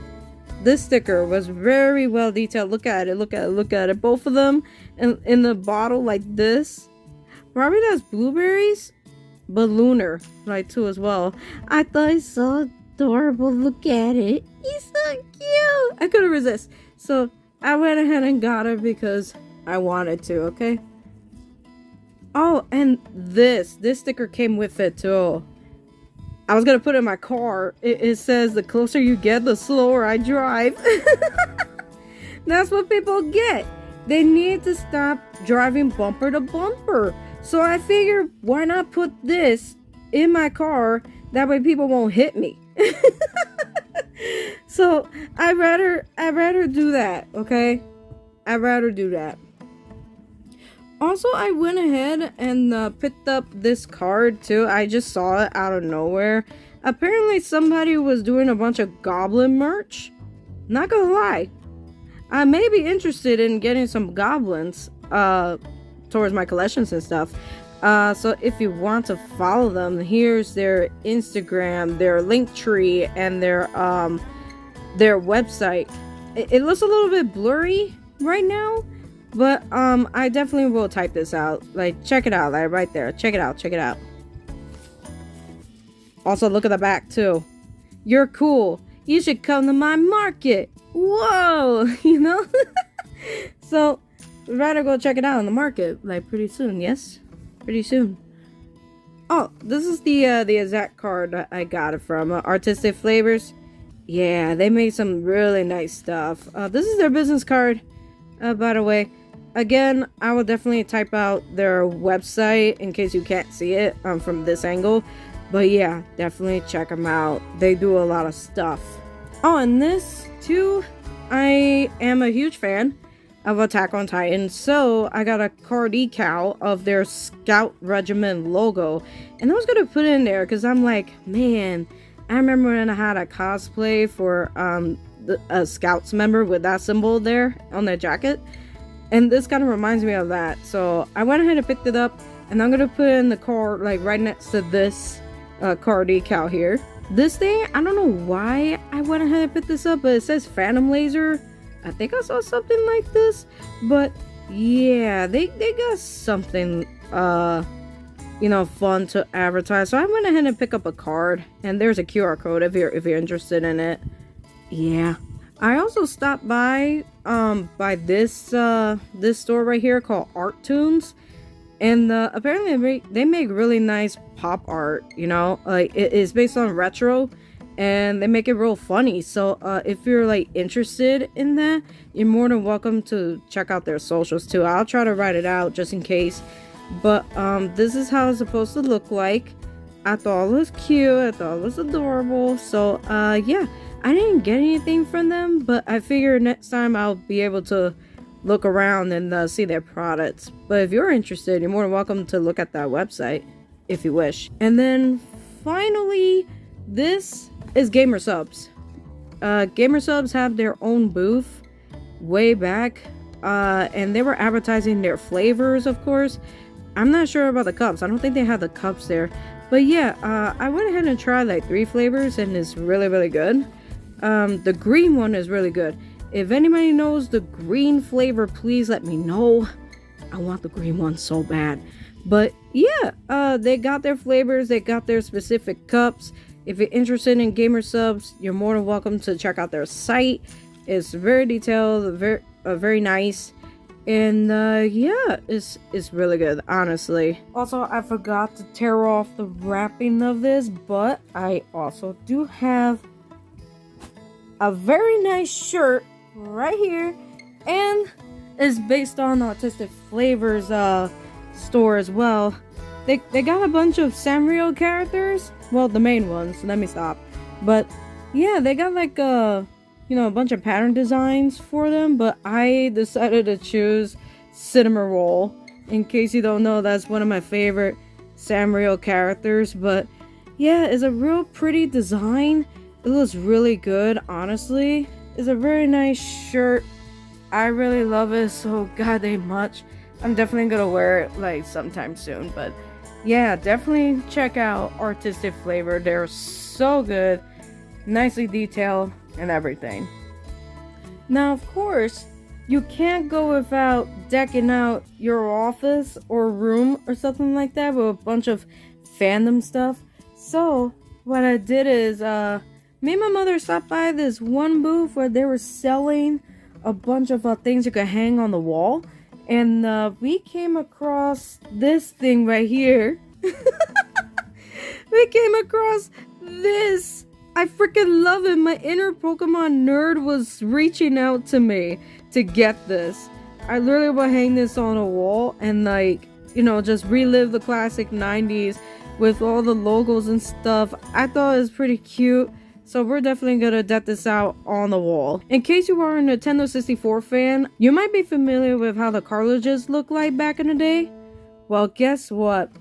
sticker was very well detailed. Look at it. Both of them in the bottle like this. Probably that's blueberries, but lunar like too as well. I thought it's so adorable. Look at it. He's so cute. I couldn't resist. So I went ahead and got it because I wanted to, okay? Oh, and this sticker came with it too. I was gonna put it in my car. It says the closer you get, the slower I drive. That's what people get. They need to stop driving bumper to bumper. So I figured, why not put this in my car? That way people won't hit me. So I'd rather do that, okay? I'd rather do that. Also, I went ahead and picked up this card too. I just saw it out of nowhere. Apparently somebody was doing a bunch of goblin merch. Not gonna lie, I may be interested in getting some goblins towards my collections and stuff. So if you want to follow them, here's their Instagram, their link tree, and their website. It looks a little bit blurry right now, but I definitely will type this out. Like, check it out, like right there. Check it out. Also, look at the back too. You're cool. You should come to my market. Whoa, you know. So, we'd rather go check it out on the market like pretty soon. Yes, pretty soon. Oh, this is the exact card that I got it from. Artistic Flavors. Yeah, they made some really nice stuff. This is their business card, by the way. Again, I will definitely type out their website in case you can't see it from this angle. But yeah, definitely check them out. They do a lot of stuff. Oh, and this too, I am a huge fan of Attack on Titan. So I got a card decal of their Scout Regiment logo. And I was going to put it in there because I'm like, man, I remember when I had a cosplay for a Scouts member with that symbol there on their jacket. And this kind of reminds me of that. So I went ahead and picked it up. And I'm going to put it in the car like right next to this card decal here. This thing, I don't know why I went ahead and picked this up, but it says Phantom Laser. I think I saw something like this. But yeah, they got something you know, fun to advertise. So I went ahead and picked up a card, and there's a QR code if you're interested in it. Yeah, I also stopped by this store right here called Art Tunes, and apparently they make really nice pop art. You know, like it's based on retro, and they make it real funny. So if you're like interested in that, you're more than welcome to check out their socials too. I'll try to write it out just in case. But this is how it's supposed to look like. I thought it was cute, I thought it was adorable. So yeah, I didn't get anything from them, but I figure next time I'll be able to look around and see their products. But if you're interested, you're more than welcome to look at that website if you wish. And then finally, this is Gamer Subs. Gamer Subs have their own booth way back, and they were advertising their flavors, of course. I'm not sure about the cups. I don't think they have the cups there. But yeah, I went ahead and tried like 3 flavors, and it's really, really good. The green one is really good. If anybody knows the green flavor, please let me know. I want the green one so bad. But yeah, they got their flavors, they got their specific cups. If you're interested in Gamer Subs, you're more than welcome to check out their site. It's very detailed, very nice. And yeah, it's really good, honestly. Also, I forgot to tear off the wrapping of this, but I also do have a very nice shirt right here, and it's based on Artistic Flavors store as well. They got a bunch of Sanrio characters, well, the main ones. Let me stop. But yeah, they got like a bunch of pattern designs for them, but I decided to choose Cinema Roll. In case you don't know, that's one of my favorite Sanrio characters. But yeah, it's a real pretty design. It looks really good, honestly. It's a very nice shirt. I really love it so goddamn much. I'm definitely gonna wear it like sometime soon. But yeah, definitely check out Artistic Flavor. They're so good, nicely detailed and everything. Now, of course, you can't go without decking out your office or room or something like that with a bunch of fandom stuff. So what I did is me and my mother stopped by this one booth where they were selling a bunch of things you could hang on the wall, and we came across this thing right here. We came across this. I freaking love it. My inner Pokemon nerd was reaching out to me to get this. I literally will hang this on a wall and like, just relive the classic 90s with all the logos and stuff. I thought it was pretty cute. So we're definitely gonna deck this out on the wall. In case you are a Nintendo 64 fan, you might be familiar with how the cartridges looked like back in the day. Well, guess what?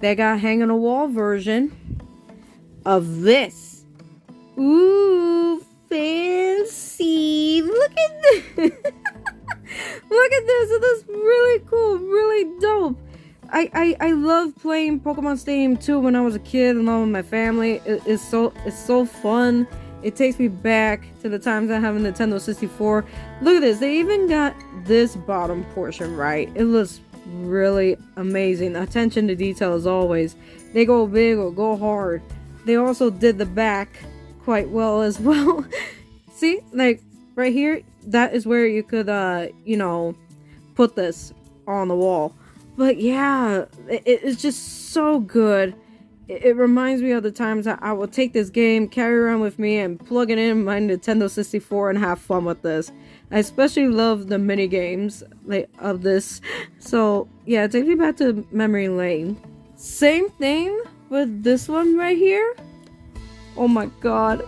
They got hang on a wall version of this. Ooh, fancy. Look at this. Look at this. It looks really cool, really dope. I love playing Pokemon Stadium 2 when I was a kid along with my family. It's so fun. It takes me back to the times I have a Nintendo 64. Look at this. They even got this bottom portion right. It looks really amazing. Attention to detail as always. They go big or go hard. They also did the back quite well as well. See, like right here, that is where you could put this on the wall. But yeah, it's just so good. It reminds me of the times I would take this game, carry around with me, and plug it in my Nintendo 64 and have fun with this. I especially love the mini games of this. So yeah, it takes me back to memory lane. Same thing with this one right here. Oh my god.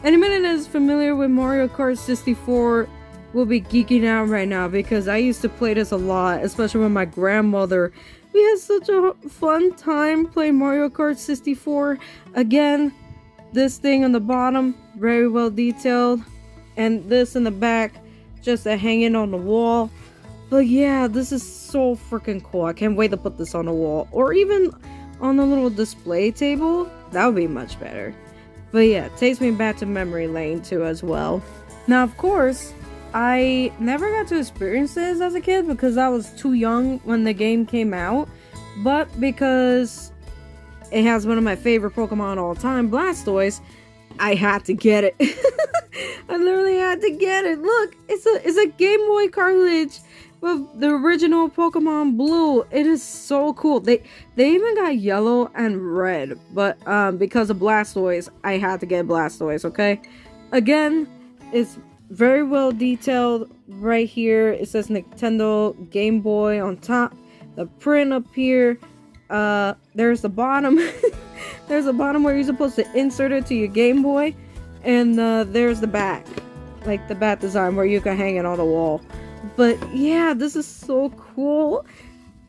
Anybody that is familiar with Mario Kart 64 will be geeking out right now, because I used to play this a lot, especially with my grandmother. We had such a fun time playing Mario Kart 64. Again, this thing on the bottom, very well detailed, and this in the back, just hanging on the wall. But yeah, this is so freaking cool. I can't wait to put this on the wall, or even on a little display table. That would be much better. But yeah, it takes me back to memory lane too as well. Now, of course, I never got to experience this as a kid because I was too young when the game came out, but because it has one of my favorite Pokemon of all time, Blastoise, I had to get it. I literally had to get it. Look, it's a Game Boy cartridge with the original Pokemon Blue. It is so cool. They even got yellow and red, but because of Blastoise, I had to get Blastoise, okay? Again, it's very well detailed right here. It says Nintendo Game Boy on top. The print up here. There's the bottom. There's the bottom where you're supposed to insert it to your Game Boy. And there's the back. Like the back design where you can hang it on the wall. But yeah, this is so cool.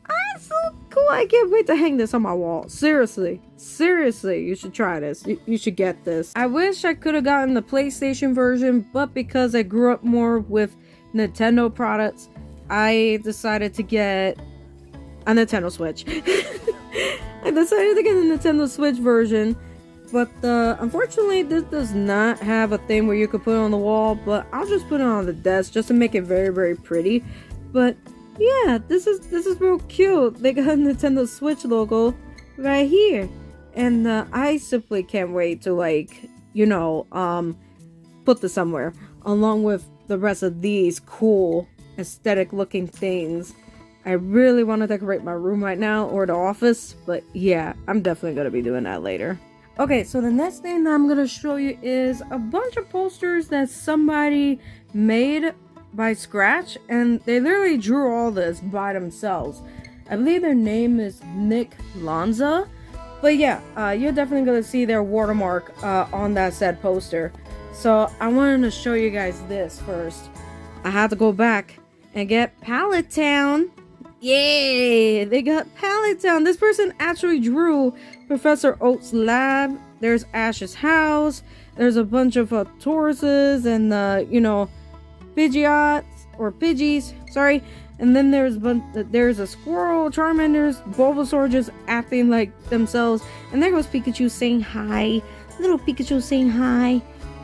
Ah, so cool. I can't wait to hang this on my wall. Seriously. Seriously, you should try this. You should get this. I wish I could have gotten the PlayStation version, but because I grew up more with Nintendo products, I decided to get a Nintendo Switch. I decided to get a Nintendo Switch version, but unfortunately this does not have a thing where you could put it on the wall, but I'll just put it on the desk just to make it very, very pretty. But yeah, this is real cute. They got a Nintendo Switch logo right here, and I simply can't wait to, like, you know, put this somewhere along with the rest of these cool aesthetic looking things. I really want to decorate my room right now, or the office, but yeah, I'm definitely going to be doing that later. Okay, so the next thing that I'm going to show you is a bunch of posters that somebody made by scratch, and they literally drew all this by themselves. I believe their name is Nick Lanza, but yeah, you're definitely going to see their watermark on that said poster. So I wanted to show you guys this first. I had to go back and get Pallet Town. Yay! They got Pallet Town. This person actually drew Professor Oak's lab. There's Ash's house. There's a bunch of Tauruses and you know, Pidgeots or Pidgeys. Sorry. And then there's a squirrel, Charmander's, Bulbasaur just acting like themselves. And there goes Pikachu saying hi. Little Pikachu saying hi.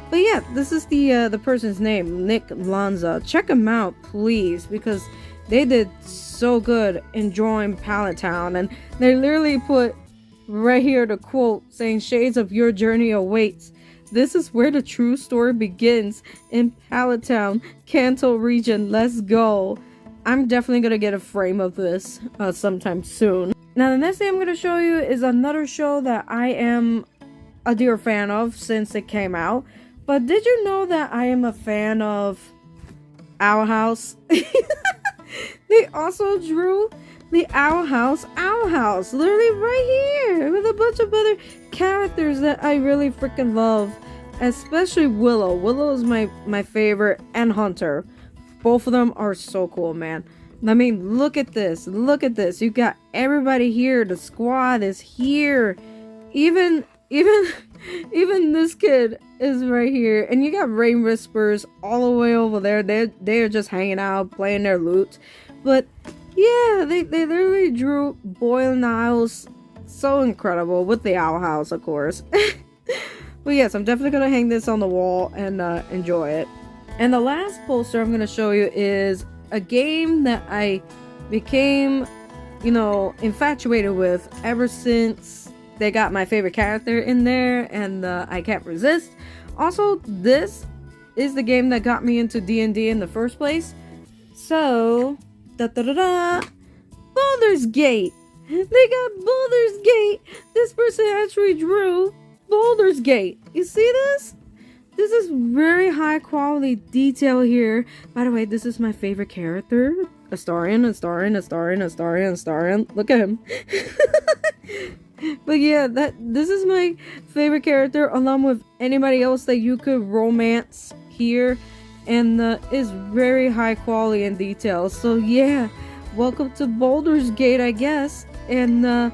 But yeah, this is the person's name, Nick Lanza. Check him out, please, because they did so good in drawing Pallet Town, and they literally put right here the quote saying, "Shades of your journey awaits. This is where the true story begins in Pallet Town, Kanto region. Let's go." I'm definitely gonna get a frame of this sometime soon. Now the next thing I'm gonna show you is another show that I am a dear fan of since it came out. But did you know that I am a fan of Owl House? They also drew the Owl House, literally right here, with a bunch of other characters that I really freaking love, especially Willow. Willow is my favorite, and Hunter. Both of them are so cool, man. I mean, look at this. Look at this. You got everybody here. The squad is here. Even this kid is right here, and you got Rain Whispers all the way over there. They're just hanging out, playing their loot. But yeah, they literally drew Boyle Niles. So incredible, with the Owl House, of course. But yes, I'm definitely gonna hang this on the wall and enjoy it. And the last poster I'm gonna show you is a game that I became, you know, infatuated with ever since they got my favorite character in there, and I can't resist. Also, this is the game that got me into D&D in the first place. So, Baldur's Gate. They got Baldur's Gate. This person actually drew Baldur's Gate. You see this? This is very high quality detail here. By the way, this is my favorite character. Astarion. Look at him. But yeah, this is my favorite character, along with anybody else that you could romance here, and is very high quality in detail. So yeah, welcome to Baldur's Gate, I guess. And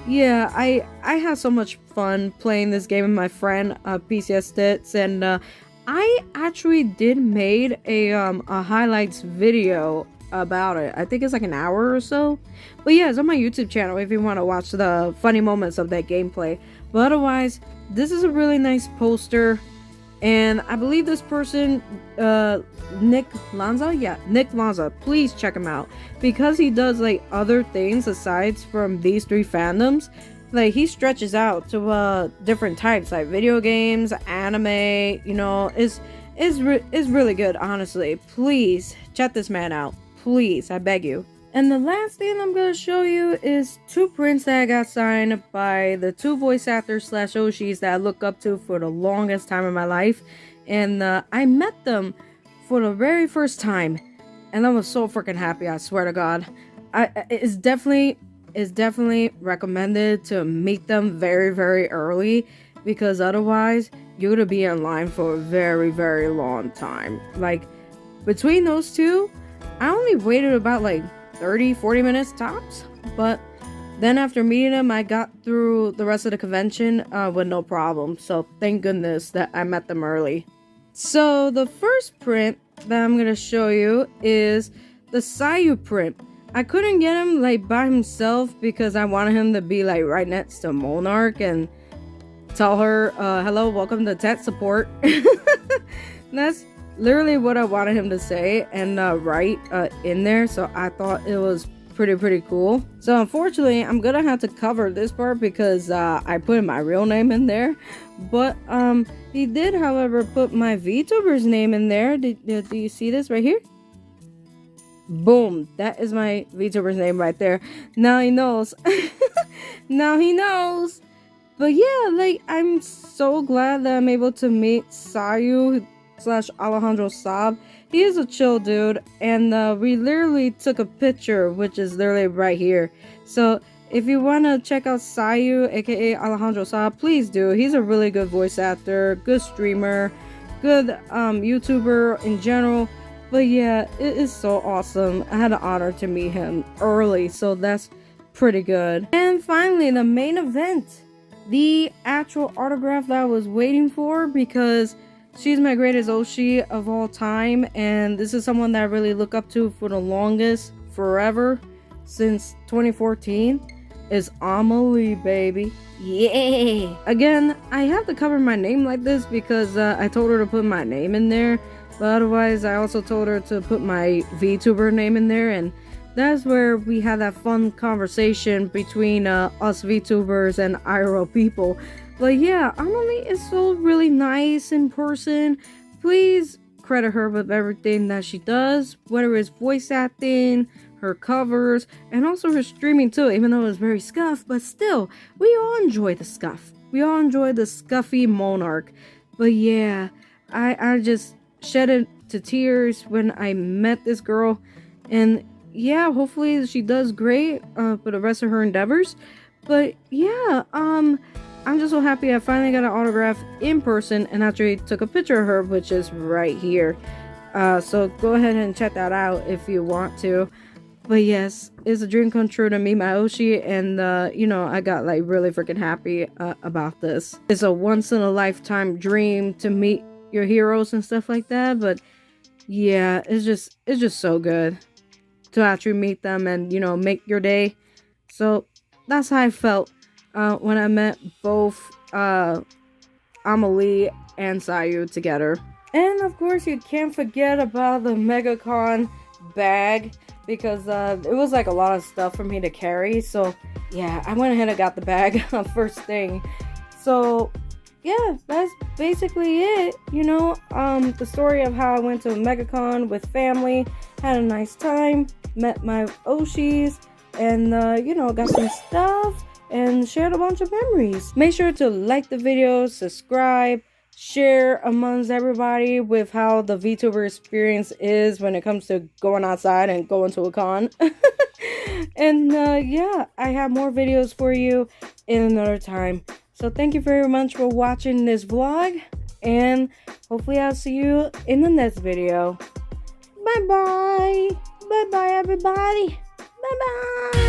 yeah, I had so much fun playing this game with my friend PCS Tits, and I actually did made a highlights video about it. I think it's like an hour or so. But yeah, it's on my YouTube channel if you want to watch the funny moments of that gameplay. But otherwise, this is a really nice poster, and I believe this person, Nick Lanza? Yeah, Nick Lanza. Please check him out, because he does like other things aside from these three fandoms. Like, he stretches out to different types, like video games, anime, you know, is really good, honestly. Please check this man out. Please, I beg you. And the last thing I'm gonna show you is 2 prints that I got signed by the 2 voice actors slash Oshis that I look up to for the longest time in my life. And I met them for the very first time, and I was so freaking happy, I swear to God. It's definitely recommended to meet them very, very early, because otherwise you're gonna be in line for a very, very long time. Like, between those two, I only waited about like 30-40 minutes tops, but then after meeting them, I got through the rest of the convention with no problem. So thank goodness that I met them early. So the first print that I'm gonna show you is the Sayu print. I couldn't get him like by himself because I wanted him to be like right next to Monarch and tell her, hello, welcome to tech support. That's literally what I wanted him to say and write in there. So I thought it was pretty cool. So unfortunately, I'm gonna have to cover this part because I put my real name in there. But he did, however, put my VTuber's name in there. Do you see this right here? Boom, that is my VTuber's name right there. Now he knows. Now he knows. But yeah, like, I'm so glad that I'm able to meet Sayu slash Alejandro Saab. He is a chill dude, and we literally took a picture, which is literally right here. So if you want to check out Sayu, aka Alejandro Saab, please do. He's a really good voice actor, good streamer, good YouTuber in general. But yeah, it is so awesome. I had the honor to meet him early, so that's pretty good. And finally, the main event. The actual autograph that I was waiting for, because she's my greatest Oshi of all time, and this is someone that I really look up to for the longest, forever, since 2014, is Amelie, baby. Yeah! Again, I have to cover my name like this because I told her to put my name in there, but otherwise I also told her to put my VTuber name in there, and that's where we had that fun conversation between us VTubers and IRL people. But yeah, Amelie is so really nice in person. Please credit her with everything that she does, whether it's voice acting, her covers, and also her streaming too, even though it's very scuffed, but still, we all enjoy the scuff. We all enjoy the scuffy Monarch. But yeah, I just shedded to tears when I met this girl, and yeah, hopefully she does great for the rest of her endeavors. But yeah, I'm just so happy I finally got an autograph in person and actually took a picture of her, which is right here. So go ahead and check that out if you want to. But yes, it's a dream come true to meet my Oshi, and you know, I got like really freaking happy about this. It's a once in a lifetime dream to meet your heroes and stuff like that. But yeah, it's just so good to actually meet them and, you know, make your day. So that's how I felt when I met both Amelie and Sayu together. And of course, you can't forget about the Megacon bag, because it was like a lot of stuff for me to carry. So yeah, I went ahead and got the bag first thing. So yeah, that's basically it. You know, the story of how I went to Megacon with family, had a nice time, met my Oshis, and you know, got some stuff and shared a bunch of memories. Make sure to like the video, subscribe, share amongst everybody with how the VTuber experience is when it comes to going outside and going to a con. And yeah, I have more videos for you in another time. So thank you very much for watching this vlog, and hopefully I'll see you in the next video. Bye bye. Bye bye everybody. Bye bye.